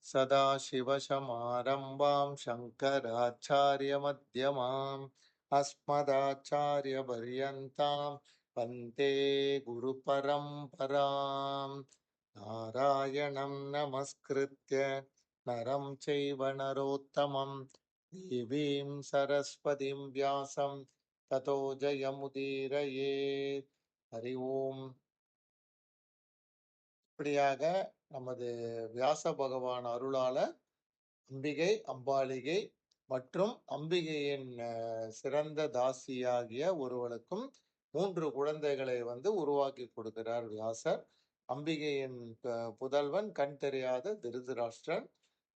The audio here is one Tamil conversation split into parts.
सदाशिवसमारम्भां शङ्कराचार्यमध्यमाम् अस्मदाचार्यपर्यन्तां वन्दे गुरुपरम्पराम्। नारायणं नमस्कृत्य नरं चैव नरोत्तमं देवीं सरस्वतीं व्यासं ततो जयमुदीरयेत्. हरि ஓம். இப்படியாக நமது வியாச பகவான் அருளால அம்பிகை, அம்பாலிகை மற்றும் அம்பிகையின் சிறந்த தாசியாகிய ஒருவனுக்கும் 3 குழந்தைகளை உருவாக்கி கொடுக்கிறார் வியாசர். அம்பிகையின் புதல்வன் கண் தெரியாத திருதராஷ்டிரன்,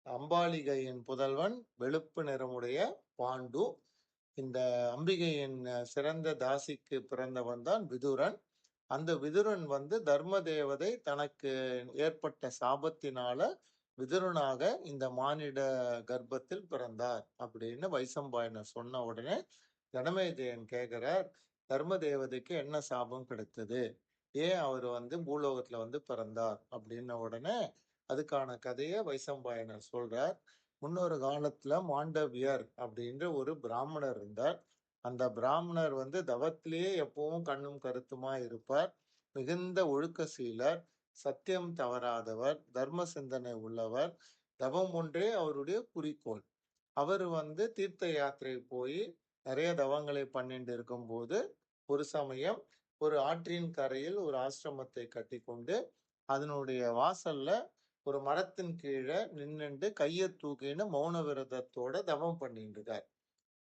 அம்பாலிகையின் புதல்வன் வெளுப்பு நிறமுடைய பாண்டு. இந்த அம்பிகையின் சிறந்த தாசிக்கு பிறந்தவன் தான் விதுரன். அந்த விதுரன் தர்ம தேவதை தனக்கு ஏற்பட்ட சாபத்தினால விதுரனாக இந்த மானிட கர்ப்பத்தில் பிறந்தார் அப்படின்னு வைசம்பாயனர் சொன்ன உடனே ஜனமேஜயன் கேட்கிறார், தர்ம தேவதைக்கு என்ன சாபம் கிடைத்தது, ஏன் அவர் பூலோகத்துல பிறந்தார் அப்படின்ன உடனே அதுக்கான கதையை வைசம்பாயனர் சொல்றார். முன்னொரு காலத்துல மாண்டவியர் அப்படின்ற ஒரு பிராமணர் இருந்தார். அந்த பிராமணர் தவத்திலேயே எப்பவும் கண்ணும் கருத்துமா இருப்பார். மிகுந்த ஒழுக்க சீலர், சத்தியம் தவறாதவர், தர்ம சிந்தனை உள்ளவர். தவம் ஒன்றே அவருடைய குறிக்கோள். அவர் தீர்த்த யாத்திரை போய் நிறைய தவங்களை பண்ணிட்டு இருக்கும் போது ஒரு சமயம் ஒரு ஆற்றின் கரையில் ஒரு ஆசிரமத்தை கட்டி கொண்டு அதனுடைய வாசல்ல ஒரு மரத்தின் கீழே நின்னுண்டு கையை தூக்கின்னு மௌன விரதத்தோட தவம் பண்ணிட்டு இருக்கார்.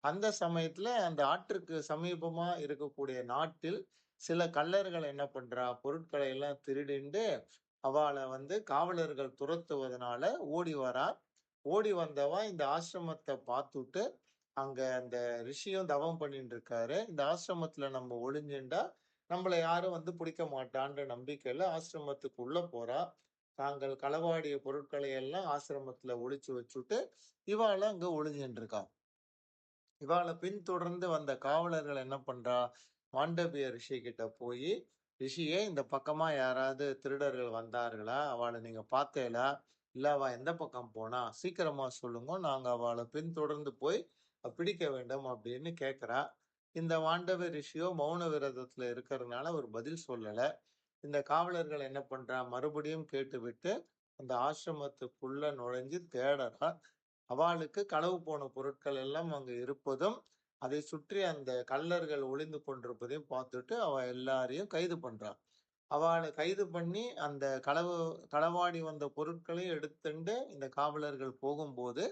அந்த சமயத்துல அந்த ஆற்றுக்கு சமீபமா இருக்கக்கூடிய நாட்டில் சில கள்ளர்கள் என்ன பண்றா, பொருட்களை எல்லாம் திருடிண்டு அவளை காவலர்கள் துரத்துவதனால ஓடி வரா. ஓடி வந்தவா இந்த ஆசிரமத்தை பார்த்துட்டு, அங்க அந்த ரிஷியும் தவம் பண்ணிட்டு இருக்காரு. இந்த ஆசிரமத்துல நம்ம ஒளிஞ்சுண்டா நம்மளை யாரும் பிடிக்க மாட்டான்ற நம்பிக்கையில ஆசிரமத்துக்கு உள்ள போறா. தாங்கள் களவாடிய பொருட்களை எல்லாம் ஆசிரமத்துல ஒளிச்சு வச்சுட்டு இவாள அங்க ஒளிஞ்சுட்டு இருக்கா. இவாளை பின்தொடர்ந்து வந்த காவலர்கள் என்ன பண்றா, மாண்டவிய ரிஷி கிட்ட போய், ரிஷியே இந்த பக்கமா யாராவது திருடர்கள் வந்தார்களா, அவளை நீங்க பார்த்தேலா, இல்ல அவ எந்த பக்கம் போனா சீக்கிரமா சொல்லுங்க, நாங்க அவளை பின்தொடர்ந்து போய் பிடிக்க வேண்டும் அப்படின்னு கேட்கிறா. இந்த மாண்டவ ரிஷியோ மௌன விரதத்துல இருக்கிறதுனால ஒரு பதில் சொல்லல. இந்த காவலர்கள் என்ன பண்றா, மறுபடியும் கேட்டுவிட்டு அந்த ஆசிரமத்துக்குள்ள நுழைஞ்சு தேடறா. அவளுக்கு களவு போன பொருட்கள் எல்லாம் அங்கு இருப்பதும் அதை சுற்றி அந்த கள்ளர்கள் ஒளிந்து கொண்டிருப்பதையும் பார்த்துட்டு அவ எல்லாரையும் கைது பண்றான். அவளை கைது பண்ணி அந்த களவாடி வந்த பொருட்களையும் எடுத்துண்டு இந்த காவலர்கள் போகும்போது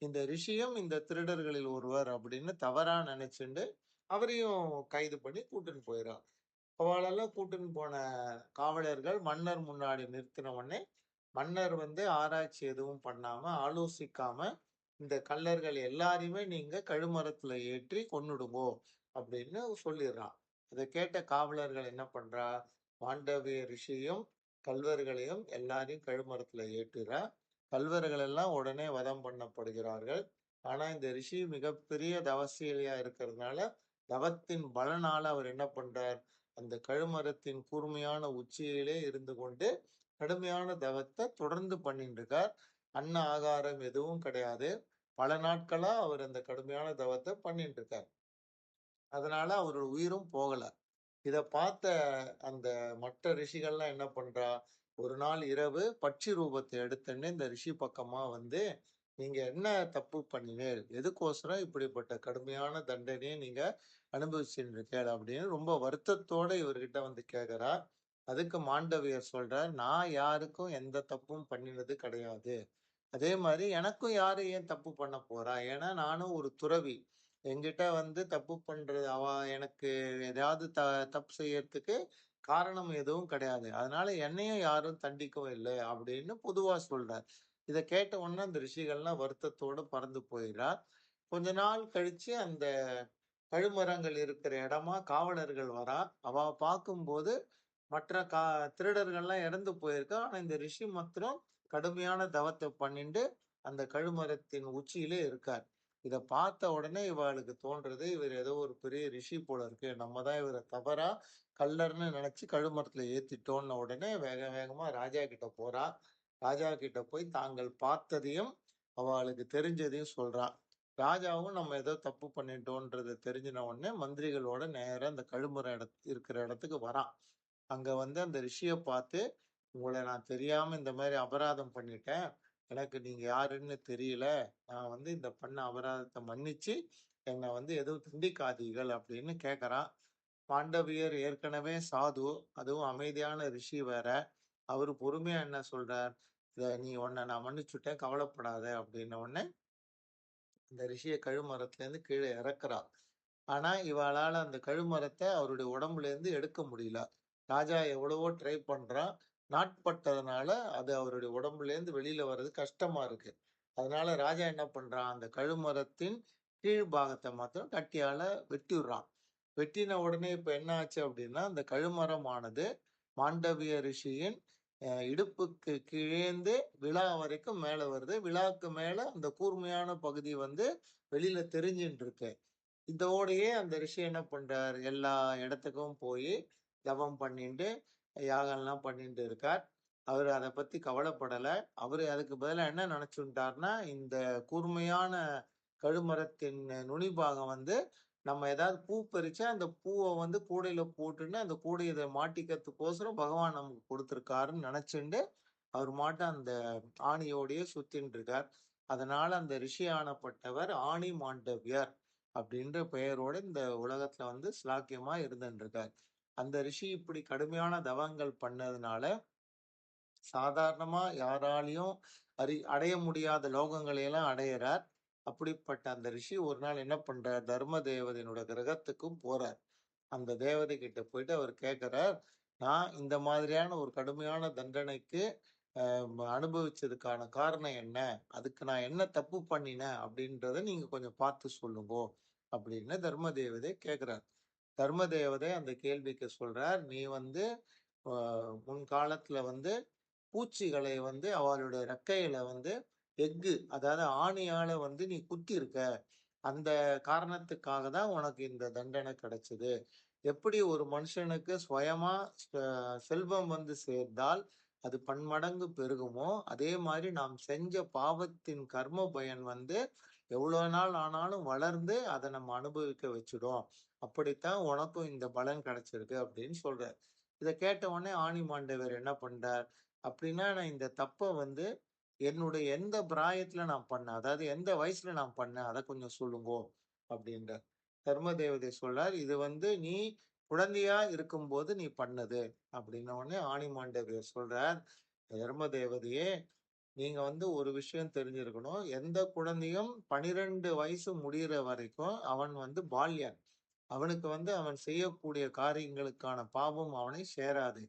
இந்த ரிஷியும் இந்த திருடர்களில் ஒருவர் அப்படின்னு தவறா நினைச்சுண்டு அவரையும் கைது பண்ணி கூட்டுன்னு போயிடறான். அவளெல்லாம் கூட்டுன்னு போன காவலர்கள் மன்னர் முன்னாடி நிறுத்தின உடனே மன்னர் ஆராய்ச்சி எதுவும் பண்ணாம ஆலோசிக்காம இந்த கள்ளர்கள் எல்லாரையுமே நீங்க கழுமரத்துல ஏற்றி கொன்னுடுங்கோ அப்படின்னு சொல்லிடுறான். இதை கேட்ட காவலர்கள் என்ன பண்றா, மாண்டவிய ரிஷியும் கல்வர்களையும் எல்லாரையும் கழுமரத்துல ஏற்றுறா. கல்வர்கள் எல்லாம் உடனே வதம் பண்ணப்படுகிறார்கள். ஆனா இந்த ரிஷி மிகப்பெரிய தவசீலியா இருக்கிறதுனால தவத்தின் பலனால அவர் என்ன பண்றார், அந்த கழுமரத்தின் கூர்மையான உச்சியிலே இருந்து கொண்டு கடுமையான தவத்தை தொடர்ந்து பண்ணிட்டு இருக்கார். அன்ன ஆகாரம் எதுவும் கிடையாது. பல நாட்களா அவர் அந்த கடுமையான தவத்தை பண்ணிட்டு இருக்கார். அதனால அவரோட உயிரும் போகல. இத பார்த்த அந்த மற்ற ரிஷிகள்லாம் என்ன பண்றா, ஒரு நாள் இரவு பட்சி ரூபத்தை எடுத்துன்னு இந்த ரிஷி பக்கமா நீங்க என்ன தப்பு பண்ணினீர், எதுக்கோசரம் இப்படிப்பட்ட கடுமையான தண்டனையை நீங்க அனுபவிச்சுட்டு இருக்கீங்க அப்படின்னு ரொம்ப வருத்தத்தோட இவர்கிட்ட கேக்குறா. அதுக்கு மாண்டவியர் சொல்றார், நான் யாருக்கும் எந்த தப்பும் பண்ணினது கிடையாது. அதே மாதிரி எனக்கும் யாரும் ஏன் தப்பு பண்ண போறா, ஏன்னா நானும் ஒரு துறவி. என்கிட்ட தப்பு பண்றது அவ எனக்கு ஏதாவது தப்பு செய்யறதுக்கு காரணம் எதுவும் கிடையாது. அதனால என்னையும் யாரும் தண்டிக்கவும் இல்லை அப்படின்னு பொதுவா சொல்றார். இதை கேட்ட உடனே அந்த ரிஷிகள்லாம் வருத்தத்தோட பறந்து போயிடுறார். கொஞ்ச நாள் கழிச்சு அந்த கழுமரங்கள் இருக்கிற இடமா காவலர்கள் வரா. அவ பார்க்கும்போது மற்ற திருடர்கள்லாம் இறந்து போயிருக்கா. ஆனா இந்த ரிஷி மாத்திரம் கடுமையான தவத்தை பண்ணிட்டு அந்த கழுமரத்தின் உச்சியிலே இருக்கார். இத பார்த்த உடனே இவளுக்கு தோன்றது, இவர் ஏதோ ஒரு பெரிய ரிஷி போல இருக்கு, நம்ம தான் இவரை தவறா கள்ளர்னு நினைச்சு கழுமரத்துல ஏத்திட்டோன்ன உடனே வேக வேகமா ராஜா கிட்ட போறா. ராஜா கிட்ட போய் தாங்கள் பார்த்ததையும் அவளுக்கு தெரிஞ்சதையும் சொல்றான். ராஜாவும் நம்ம ஏதோ தப்பு பண்ணிட்டோன்றத தெரிஞ்சின உடனே மந்திரிகளோட நேரா அந்த கழுமரம் இருக்கிற இடத்துக்கு வரான். அங்க வந்து அந்த ரிஷிய பார்த்து, "உங்கள நான் தெரியாம இந்த மாரி அபராதம் பண்ணிட்டேன். எனக்கு நீங்க யாருன்னு தெரியல. நான் வந்து இந்த பண்ண அபராதத்த மன்னிச்சு, என்ன வந்து எதுவும் தண்டிக்காதீர்கள்" அப்படின்னு கேட்கறான். மாண்டவியர் ஏற்கனவே சாது, அதுவும் அமைதியான ரிஷி வேற. அவரு பொறுமையா என்ன சொல்றார், நீ உன்ன நான் மன்னிச்சுட்டேன் கவலைப்படாத" அப்படின்ன உடனே, அந்த ரிஷிய கழுமரத்திலேருந்து கீழ இறக்குறா. ஆனா, இவளால அந்த கழுமரத்த அவருடைய உடம்புலேருந்து எடுக்க முடியல. ராஜா எவ்வளவோ ட்ரை பண்றான். நாட்பட்டதுனால அது அவருடைய உடம்புலேருந்து வெளியில வர்றது கஷ்டமா இருக்கு. அதனால ராஜா என்ன பண்றான், அந்த கழுமரத்தின் கீழ் பாகத்த மாத்திரம் கட்டியால வெட்டிடுறான். வெட்டின உடனே இப்ப என்ன ஆச்சு அப்படின்னா, அந்த கழுமரமானது மாண்டவிய ரிஷியின் இடுப்புக்கு கீழேந்து விலா வரைக்கும் மேல வருது. விலாக்கு மேல அந்த கூர்மையான பகுதி வந்து வெளியில தெரிஞ்சுன்ட்டு இருக்கு. இதோடயே அந்த ரிஷி என்ன பண்றார், எல்லா இடத்துக்கும் போயி ஜெபம் பண்ணிண்டு, யாகம்லாம் பண்ணிட்டு இருக்கார். அவரு அத பத்தி கவலைப்படல. அவரு அதுக்கு பதிலா என்ன நெனச்சுன்ட்டார்ன்னா, இந்த கூர்மையான கழுமரத்தின் நுனி பாகம் வந்து நம்ம ஏதாவது பூ பறிச்சா, அந்த பூவ வந்து கூடையில போட்டுன்னு, அந்த கூடைய இத மாட்டிக்கிறதுக்கோசரம் பகவான் நமக்கு குடுத்திருக்காருன்னு நெனச்சுண்டு, அவர் மாட்டும் அந்த ஆணியோடயே சுத்தின்ட்டு இருக்கார். அதனால அந்த ரிஷி ஆனப்பட்டவர் ஆணி மாண்டவ்யர் அப்படின்ற பெயரோட இந்த உலகத்துல வந்து ஸ்லாக்கியமா இருந்துருக்கார். அந்த ரிஷி இப்படி கடுமையான தவங்கள் பண்ணதுனால, சாதாரணமா யாராலயும் அடைய முடியாத லோகங்களை எல்லாம் அடையறார். அப்படிப்பட்ட அந்த ரிஷி ஒரு நாள் என்ன பண்றார், தர்ம தேவதையினோட கிரகத்துக்கும் போறார். அந்த தேவதை கிட்ட போயிட்டு அவர் கேட்கிறார், நான் இந்த மாதிரியான ஒரு கடுமையான தண்டனைக்கு அனுபவிச்சதுக்கான காரணம் என்ன? அதுக்கு நான் என்ன தப்பு பண்ணினேன்? அப்படின்றத நீங்க கொஞ்சம் பார்த்து சொல்லுங்கோ அப்படின்னு தர்ம தேவதை கேட்கிறார். தர்ம தேவதை அந்த கேள்விக்கு சொல்றார், நீ வந்து அ முன்காலத்துல வந்து பூச்சிகளை வந்து அவளுடைய ரெக்கையில வந்து அதாவது ஆணியால வந்து நீ குத்தியிருக்க. அந்த காரணத்துக்காக தான் உனக்கு இந்த தண்டனை கிடைச்சது. எப்படி ஒரு மனுஷனுக்கு சுயமா செல்வம் வந்து சேர்ந்தால் அது பன்மடங்கு பெருகுமோ, அதே மாரி நாம் செஞ்ச பாவத்தின் கர்ம பயன் வந்து எவ்வளோ நாள் ஆனாலும் வளர்ந்து அத நம்ம அனுபவிக்க வச்சுடும். அப்படித்தான் உனக்கும் இந்த பலன் கிடைச்சிருக்கு அப்படின்னு சொல்றார். இத கேட்ட உடனே ஆணிமாண்டவர் என்ன பண்றார், அப்படின்னா நான் இந்த தப்ப வந்து என்னுடைய எந்த பிராயத்துல நான் பண்ணேன்? அதாவது எந்த வயசுல நான் பண்ணேன்? அத கொஞ்சம் சொல்லுங்கோ அப்படின்றார். தர்ம தேவதை சொல்றார், இது வந்து நீ குழந்தையா இருக்கும்போது நீ பண்ணது. அப்படின்ன உடனே ஆணிமாண்டவர் சொல்றார், தர்ம தேவதையே, நீங்க வந்து ஒரு விஷயம் தெரிஞ்சிருக்கணும். எந்த குழந்தையும் 12 வயசு முடியிற வரைக்கும் அவன் வந்து பால்யன். அவனுக்கு வந்து அவன் செய்யக்கூடிய காரியங்களுக்கான பாவம் அவனை சேராது.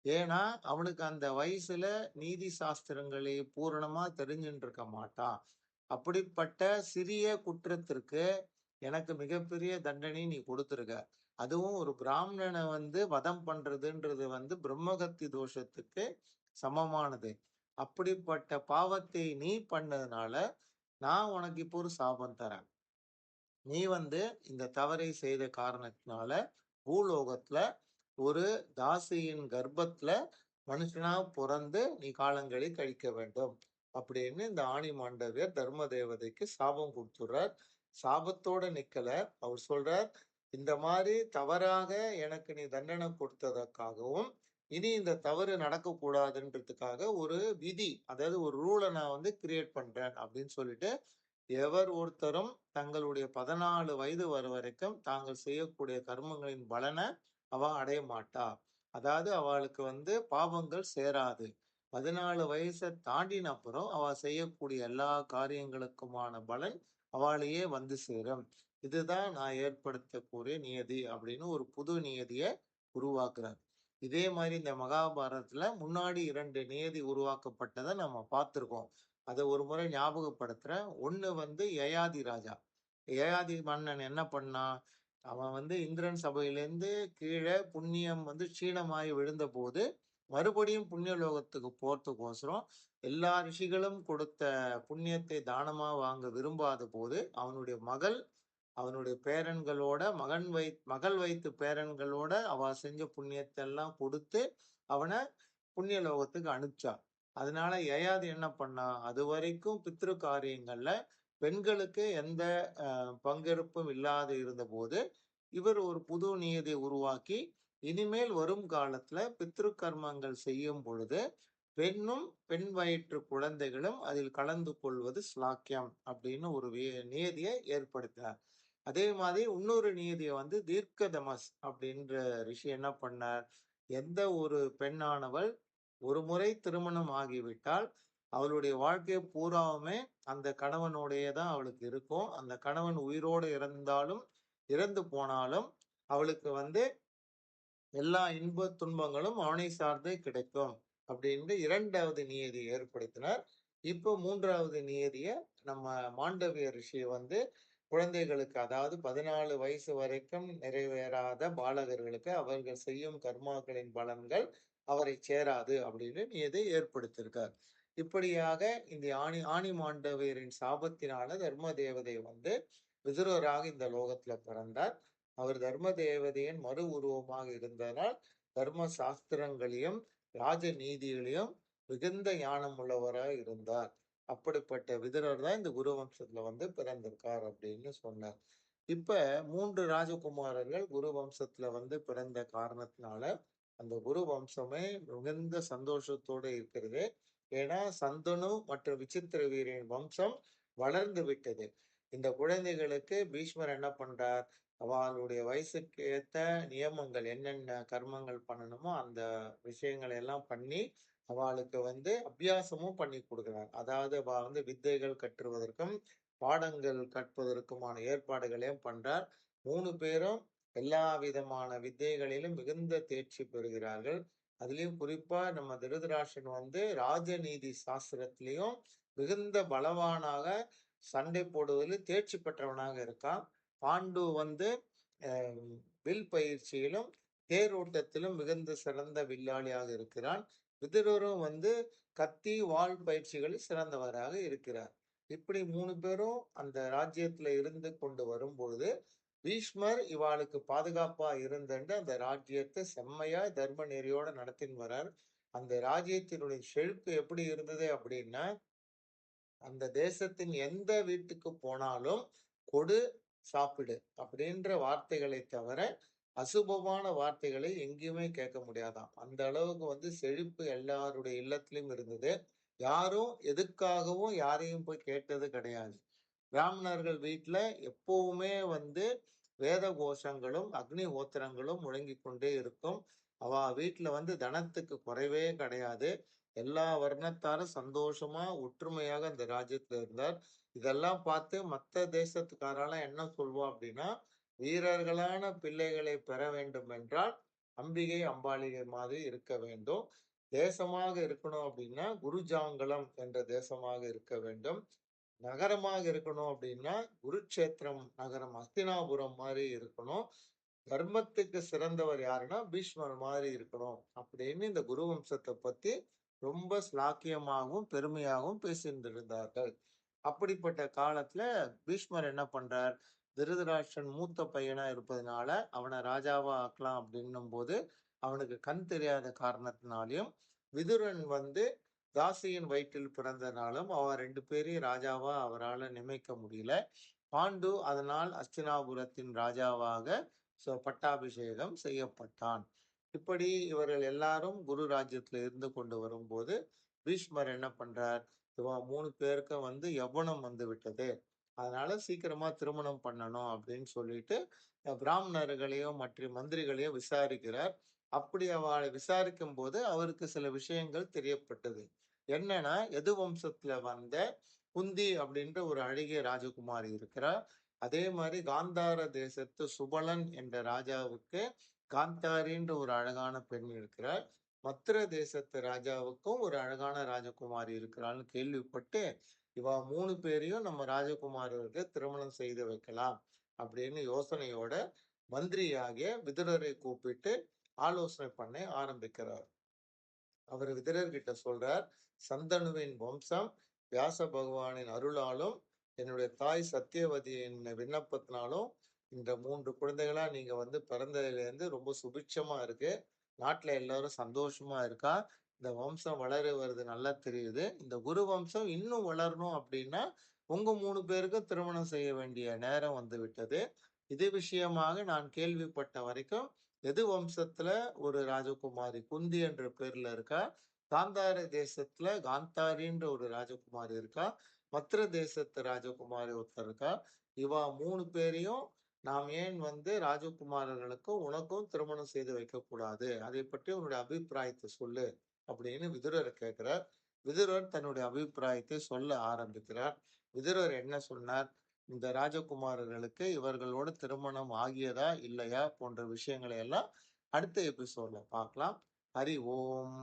ஏன்னா, அவனுக்கு அந்த வயசுல நீதி சாஸ்திரங்களை பூரணமா தெரிஞ்சுன்ட்டு இருக்க மாட்டான். அப்படிப்பட்ட சிறிய குற்றத்திற்கு எனக்கு மிகப்பெரிய தண்டனை நீ குடுத்திருக்க. அதுவும் ஒரு பிராமணன வந்து வதம் பண்றதுன்றது வந்து பிரம்மகத்தி தோஷத்துக்கு சமமானது. அப்படிப்பட்ட பாவத்தை நீ பண்ணதுனால, நான் உனக்கு இப்போ ஒரு சாபம் தரேன். நீ வந்து இந்த தவறை செய்த காரணத்தினால, பூலோகத்துல ஒரு தாசியின் கர்ப்பத்துல மனுஷனா பொறந்து நீ காலங்களை கழிக்க வேண்டும். அப்படின்னு இந்த ஆணி மாண்டவியர் தர்ம தேவதைக்கு சாபம் குடுத்துடுறார். சாபத்தோட நிக்கல. அவர் சொல்றார், இந்த மாரி தவறாக எனக்கு நீ தண்டனை கொடுத்ததற்காகவும், இனி இந்த தவறு நடக்கக்கூடாதுன்றதுக்காக ஒரு விதி, அதாவது ஒரு ரூல நான் வந்து கிரியேட் பண்றேன் அப்படின்னு சொல்லிட்டு எவர் ஒருத்தரும் தங்களுடைய 14 வயது வரைக்கும் தாங்கள் செய்யக்கூடிய கர்மங்களின் பலன அவ அடைய மாட்டா. அதாவது அவளுக்கு வந்து பாவங்கள் சேராது. 14 வயச தாண்டின அப்புறம் அவ செய்யக்கூடிய எல்லா காரியங்களுக்குமான பலன் அவளையே வந்து சேரும். இதுதான் நான் ஏற்படுத்தக்கூடிய நியதி அப்படின்னு ஒரு புது நியதிய உருவாக்குறார். இதே மாரி இந்த மகாபாரதத்துல முன்னாடி 2 நியதி உருவாக்கப்பட்டத நம்ம பார்த்திருக்கோம். அத ஒரு முறை ஞாபகப்படுத்துறேன். ஒண்ணு வந்து யயாதி ராஜா. யயாதி மன்னன் என்ன பண்ணான்? அவன் வந்து இந்திரன் சபையிலேருந்து கீழ புண்ணியம் வந்து க்ஷீணமாயி விழுந்தபோது, மறுபடியும் புண்ணிய லோகத்துக்கு போறதுக்கோசரம் எல்லா ரிஷிகளும் கொடுத்த புண்ணியத்தை தானமா வாங்க விரும்பாத போது, அவனுடைய பேரன்களோட மகள் வயித்து பேரன்களோட அவ செஞ்ச புண்ணியத்த எல்லாம் கொடுத்து, அவன புண்ணிய லோகத்துக்கு அனுப்பிச்சா. அதனால யயாதி என்ன பண்ணா, அதுவரைக்கும் பித்ரு காரியங்கள்ல பெண்களுக்கு எந்த பங்கெடுப்பும் இல்லாது இருந்தபோது, இவர் ஒரு புது நியதியை உருவாக்கி, இனிமேல் வரும் காலத்துல பித்ரு கர்மங்கள் செய்யும் பொழுது, பெண்ணும், பெண் வயிற்று குழந்தைகளும் அதில் கலந்து கொள்வது ஸ்லாக்கியம் அப்படின்னு ஒரு நியதியை ஏற்படுத்தினார். அதே மாதிரி இன்னொரு நியதியை வந்து தீர்க்கதமஸ் அப்படின்ற ரிஷி என்ன பண்ணார், எந்த ஒரு பெண்ணானவள் ஒரு முறை திருமணம் ஆகிவிட்டால், அவளுடைய வாழ்க்கை பூராவுமே அந்த கணவனோடையே தான் அவளுக்கு இருக்கும். அந்த கணவன் உயிரோடு இருந்தாலும், இறந்து போனாலும், அவளுக்கு வந்து எல்லா இன்பத் துன்பங்களும் அவனை சார்ந்தே கிடைக்கும். அப்படின்னு 2வது நியதியை ஏற்படுத்தினார். இப்போ 3வது நியதிய நம்ம மாண்டவிய ரிஷி வந்து குழந்தைகளுக்கு, அதாவது 14 வயசு வரைக்கும் நிறைவேறாத பாலகர்களுக்கு அவர்கள் செய்யும் கர்மாக்களின் பலன்கள் அவரை சேராது அப்படின்னு நியதி ஏற்படுத்தியிருக்கார். இப்படியாக இந்த ஆணி மாண்டவியரின் சாபத்தினால தர்ம தேவதை வந்து விதுரராக இந்த லோகத்துல பிறந்தார். அவர் தர்ம தேவதையின் மறு உருவமாக இருந்ததனால் தர்ம சாஸ்திரங்களையும் ராஜ நீதிகளையும் மிகுந்த ஞானம் உள்ளவராக இருந்தார். அப்படிப்பட்ட விதுரர் தான் இந்த குரு வம்சத்துல வந்து பிறந்திருக்கார் அப்படின்னு சொன்னார். இப்ப 3 ராஜகுமாரர்கள் குரு வம்சத்துல வந்து பிறந்த காரணத்தினால அந்த குரு வம்சமே மிகுந்த சந்தோஷத்தோடு இருக்கிறது. ஏன்னா சந்தனு மற்றும் விசித்திர வீரின் வம்சம் வளர்ந்து விட்டது. இந்த குழந்தைகளுக்கு பீஷ்மர் என்ன பண்றார், அவளுடைய வயசுக்கு ஏத்த நியமங்கள் என்னென்ன கர்மங்கள் பண்ணணுமோ அந்த விஷயங்களை எல்லாம் பண்ணி அவளுக்கு வந்து அபியாசமும் பண்ணி கொடுக்கிறார். அதாவது அவ வந்து வித்தைகள் கற்றுவதற்கும் பாடங்கள் கற்பதற்குமான ஏற்பாடுகளையும் பண்றார். 3 பேரும் எல்லா விதமான வித்தைகளிலும் மிகுந்த தேர்ச்சி பெறுகிறார்கள். அதுலயும் குறிப்பா நம்ம திருதராஷ்டிரன் வந்து ராஜநீதி சாஸ்திரத்திலையும் மிகுந்த பலவானாக சண்டை போடுவதில் தேர்ச்சி பெற்றவனாக இருக்கான். பாண்டு வந்து வில் பயிற்சியிலும் தேரோட்டத்திலும் மிகுந்த சிறந்த வில்லாளியாக இருக்கிறான். விதுரரும் வந்து கத்தி வாள் பயிற்சிகளில் சிறந்தவராக இருக்கிறார். இப்படி 3 பேரும் அந்த ராஜ்யத்துல இருந்து கொண்டு வரும்பொழுது பீஷ்மர் இவாளுக்கு பாதுகாப்பா இருந்துட்டு அந்த ராஜ்யத்தை செம்மையா தர்ம நெறியோட நடத்தின்னு வரார். அந்த ராஜ்யத்தினுடைய செழிப்பு எப்படி இருந்தது அப்படின்னா, அந்த தேசத்தின் எந்த வீட்டுக்கு போனாலும் கொடு, சாப்பிடு அப்படின்ற வார்த்தைகளை தவிர அசுபமான வார்த்தைகளை எங்கேயுமே கேட்க முடியாதாம். அந்த அளவுக்கு வந்து செழிப்பு எல்லாருடைய இல்லத்திலும் இருந்தது. யாரும் எதுக்காகவும் யாரையும் போய் கேட்டது கிடையாது. பிராமணர்கள் வீட்டுல எப்பவுமே வந்து வேத கோஷங்களும் அக்னி ஹோத்திரங்களும் முழங்கிக் கொண்டே இருக்கும். அவ வீட்டுல வந்து தனத்துக்கு குறைவே கிடையாது. எல்லா வர்ணத்தாரும் சந்தோஷமா ஒற்றுமையாக அந்த ராஜ்யத்துல இருந்தார். இதெல்லாம் பார்த்து மத்த தேசத்துக்காரெல்லாம் என்ன சொல்வோம் அப்படின்னா, வீரர்களான பிள்ளைகளை பெற வேண்டும் என்றால் அம்பிகை அம்பாளிகை மாதிரி இருக்க வேண்டும். தேசமாக இருக்கணும் அப்படின்னா குருஜாங்கலம் என்ற தேசமாக இருக்க வேண்டும். நகரமாக இருக்கணும் அப்படின்னா குருட்சேத்திரம் நகரம் அஸ்தினாபுரம் மாதிரி இருக்கணும். தர்மத்துக்கு சிறந்தவர் யாருன்னா பீஷ்மர் மாதிரி இருக்கணும் அப்படின்னு இந்த குரு வம்சத்தை பத்தி ரொம்ப ஸ்லாக்கியமாகவும் பெருமையாகவும் பேசிட்டு இருந்தார்கள். அப்படிப்பட்ட காலத்துல பீஷ்மர் என்ன பண்றார், திருதராஷ்டிரன் மூத்த பையனா இருப்பதனால அவனை ராஜாவா ஆக்கலாம் அப்படின்னும் போது அவனுக்கு கண் தெரியாத காரணத்தினாலையும், விதுரன் வந்து தாசியின் வயிற்றில் பிறந்தனாலும் அவ 2 பேரையும் ராஜாவா அவரால் நியமிக்க முடியல. பாண்டு அதனால் அஸ்தினாபுரத்தின் ராஜாவாக பட்டாபிஷேகம் செய்யப்பட்டான். இப்படி இவர்கள் எல்லாரும் குரு ராஜ்யத்துல இருந்து கொண்டு வரும்போது பீஷ்மர் என்ன பண்றார், இவ 3 பேருக்கும் வந்து யௌவனம் வந்து விட்டது. அதனால சீக்கிரமா திருமணம் பண்ணணும் அப்படின்னு சொல்லிட்டு பிராமணர்களையும் மற்ற மந்திரிகளையும் விசாரிக்கிறார். அப்படி அவளை விசாரிக்கும் போது அவருக்கு சில விஷயங்கள் தெரியப்பட்டது. என்னன்னா, எது வம்சத்துல வந்த குந்தி அப்படின்ற ஒரு அழகிய ராஜகுமாரி இருக்கிறார். அதே மாதிரி காந்தார தேசத்து சுபலன் என்ற ராஜாவுக்கு காந்தாரின்ற ஒரு அழகான பெண் இருக்கிறார். மத்திர தேசத்து ராஜாவுக்கும் ஒரு அழகான ராஜகுமாரி இருக்கிறாள்னு கேள்விப்பட்டு, இவ 3 பேரையும் நம்ம ராஜகுமாரருக்கு திருமணம் செய்து வைக்கலாம் அப்படின்னு யோசனையோட மந்திரியாகிய விதுரரை கூப்பிட்டு ஆலோசனை பண்ண ஆரம்பிக்கிறார். அவர் விதுரர்கிட்ட சொல்றார், சந்தனுவின் வம்சம் வியாச பகவானின் அருளாலும் என்னுடைய தாய் சத்தியவதியின் விண்ணப்பத்தினாலும் இந்த 3 குழந்தைகளா நீங்க வந்து பிறந்ததுல இருந்து ரொம்ப சுபிட்சமா இருக்கு. நாட்டுல எல்லாரும் சந்தோஷமா இருக்கா. இந்த வம்சம் வளருவது நல்லா தெரியுது. இந்த குரு வம்சம் இன்னும் வளரணும் அப்படின்னா, உங்க 3 பேருக்கும் திருமணம் செய்ய வேண்டிய நேரம் வந்து விட்டது. இது விஷயமாக நான் கேள்விப்பட்ட வரைக்கும், எது வம்சத்துல ஒரு ராஜகுமாரி குந்தி என்ற பேர்ல இருக்கா. காந்தார தேசத்துல காந்தாரின்ற ஒரு ராஜகுமாரி இருக்கா. மத்ர தேசத்து ராஜகுமாரி ஒருத்தர் இருக்கா. இவா 3 பேரையும் நாம் ஏன் வந்து ராஜகுமாரர்களுக்கும், உனக்கும் திருமணம் செய்து வைக்கக்கூடாது? அதைப் பற்றி உன்னுடைய அபிப்பிராயத்த சொல்லு. அப்படின்னு விதுரர் கேட்கிறார். விதுரர் தன்னுடைய அபிப்பிராயத்தை சொல்ல ஆரம்பிக்கிறார். விதுரர் என்ன சொன்னார்? இந்த ராஜகுமாரர்களுக்கு இவர்களோடு திருமணம் ஆகியதா? இல்லையா? போன்ற விஷயங்களை எல்லாம் அடுத்த எபிசோட்ல பார்க்கலாம். ஹரி ஓம்!